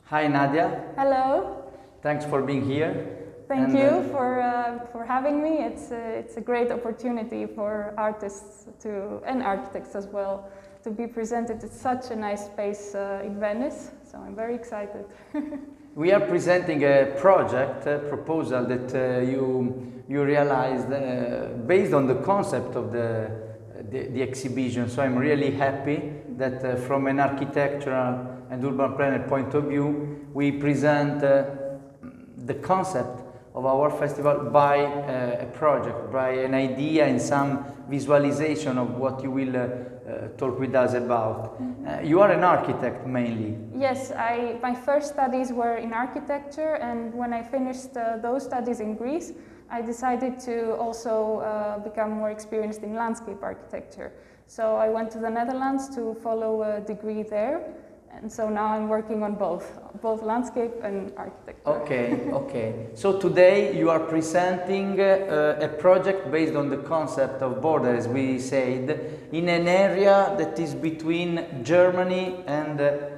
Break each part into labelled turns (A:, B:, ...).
A: Hi Nadia.
B: Hello.
A: Thanks for being here.
B: Thank you for having me. It's a great opportunity for artists and architects as well to be presented at such a nice space in Venice. So I'm very excited.
A: We are presenting a project, a proposal that you realized based on the concept of the exhibition. So I'm really happy that from an architectural and urban planner point of view, we present the concept of our festival by a project, by an idea and some visualization of what you will talk with us about. You are an architect mainly.
B: Yes, my first studies were in architecture, and when I finished those studies in Greece, I decided to also become more experienced in landscape architecture. So I went to the Netherlands to follow a degree there. And so now I'm working on both landscape and architecture.
A: Okay. So today you are presenting a project based on the concept of border, as we said, in an area that is between Germany and
B: the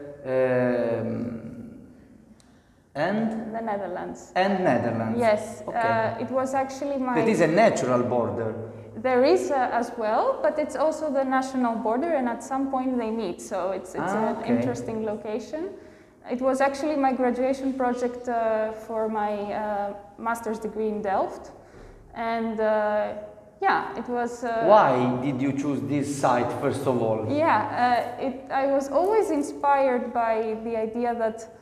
B: Netherlands.
A: And Netherlands.
B: Yes,
A: okay.
B: It was actually my...
A: It is a natural border.
B: There is as well, but it's also the national border, and at some point they meet, so it's an interesting location. It was actually my graduation project for my master's degree in Delft, and yeah, it was...
A: Why did you choose this site, first of all?
B: Yeah, I was always inspired by the idea that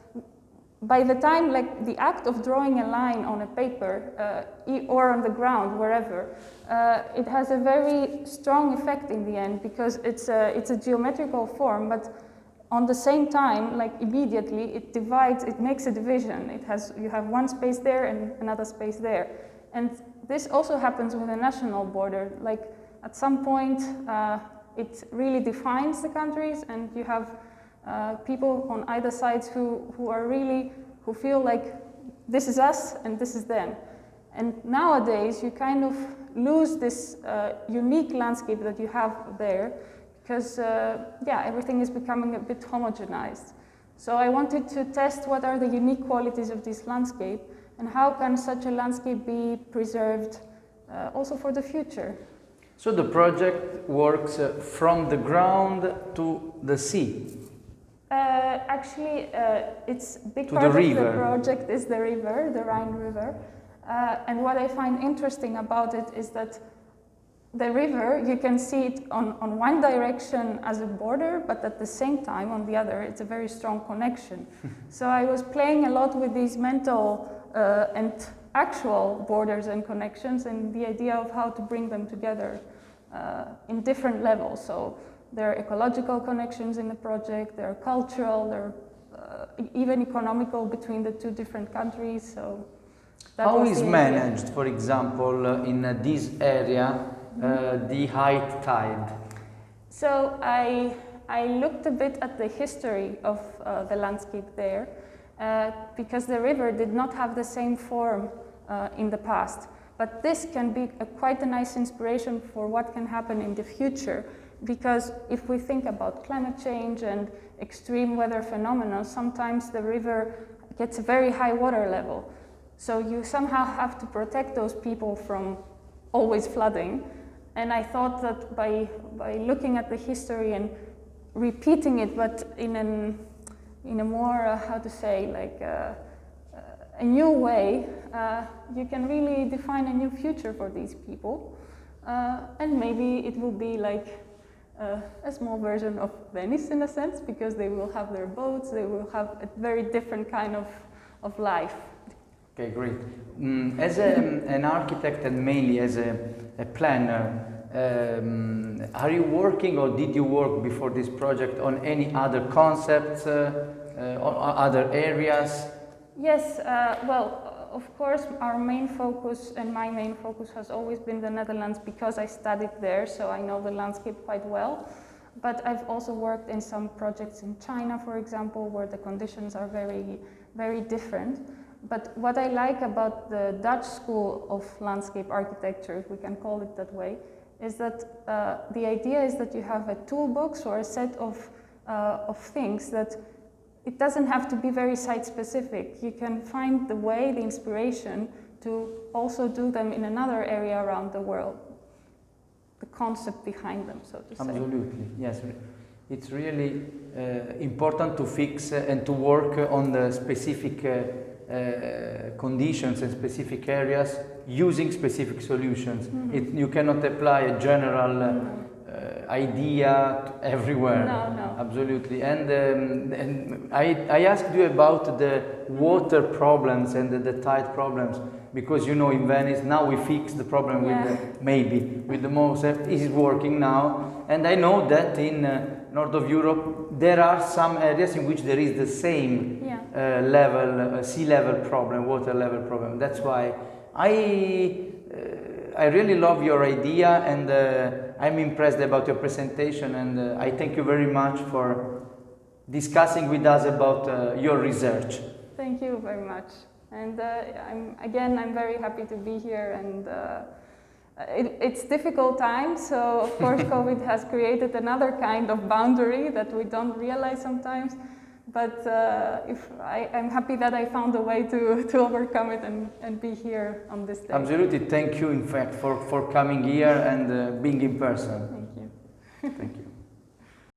B: by the time, like the act of drawing a line on a paper or on the ground, wherever, it has a very strong effect in the end because it's a geometrical form, but on the same time, like immediately, it divides, it makes a division. You have one space there and another space there. And this also happens with a national border. Like at some point, it really defines the countries, and you have people on either sides who feel like this is us and this is them. And nowadays you kind of lose this unique landscape that you have there because everything is becoming a bit homogenized. So I wanted to test what are the unique qualities of this landscape and how can such a landscape be preserved also for the future.
A: So the project works from the ground to the sea.
B: Actually, it's a big part of the project is the river, the Rhine River. And what I find interesting about it is that the river, you can see it on one direction as a border, but at the same time, on the other, it's a very strong connection. So I was playing a lot with these mental and actual borders and connections and the idea of how to bring them together in different levels. So there are ecological connections in the project, there are cultural, there are even economical between the two different countries. So
A: how is managed, for example, in this area, the high tide?
B: So I looked a bit at the history of the landscape there because the river did not have the same form in the past. But this can be quite a nice inspiration for what can happen in the future. Because if we think about climate change and extreme weather phenomena, sometimes the river gets a very high water level. So you somehow have to protect those people from always flooding. And I thought that by looking at the history and repeating it, but in a more, how to say, like a new way, you can really define a new future for these people. And maybe it will be like a small version of Venice in a sense, because they will have their boats, they will have a very different kind of life.
A: Okay, great. As an architect and mainly as a planner, are you working or did you work before this project on any other concepts, or other areas?
B: Yes, well, of course, our main focus and my main focus has always been the Netherlands because I studied there, so I know the landscape quite well. But I've also worked in some projects in China, for example, where the conditions are very, very different. But what I like about the Dutch school of landscape architecture, if we can call it that way, is that the idea is that you have a toolbox or a set of things that it doesn't have to be very site-specific. You can find the way, the inspiration, to also do them in another area around the world. The concept behind them, so to say.
A: Absolutely, yes. It's really important to fix and to work on the specific conditions and specific areas using specific solutions. You cannot apply a general idea to everywhere.
B: No.
A: Absolutely. And I asked you about the water problems and the tide problems, because you know in Venice now we fix the problem with the most, is working now, and I know that in north of Europe there are some areas in which there is the same level, sea level problem, water level problem. That's why I really love your idea, and I'm impressed about your presentation, and I thank you very much for discussing with us about your research.
B: Thank you very much. And I'm very happy to be here, and it's difficult times, so of course COVID has created another kind of boundary that we don't realize sometimes, but I'm happy that I found a way to overcome it and be here on this day.
A: Absolutely, thank you in fact for coming here and being in person.
B: Thank you.
A: Thank you.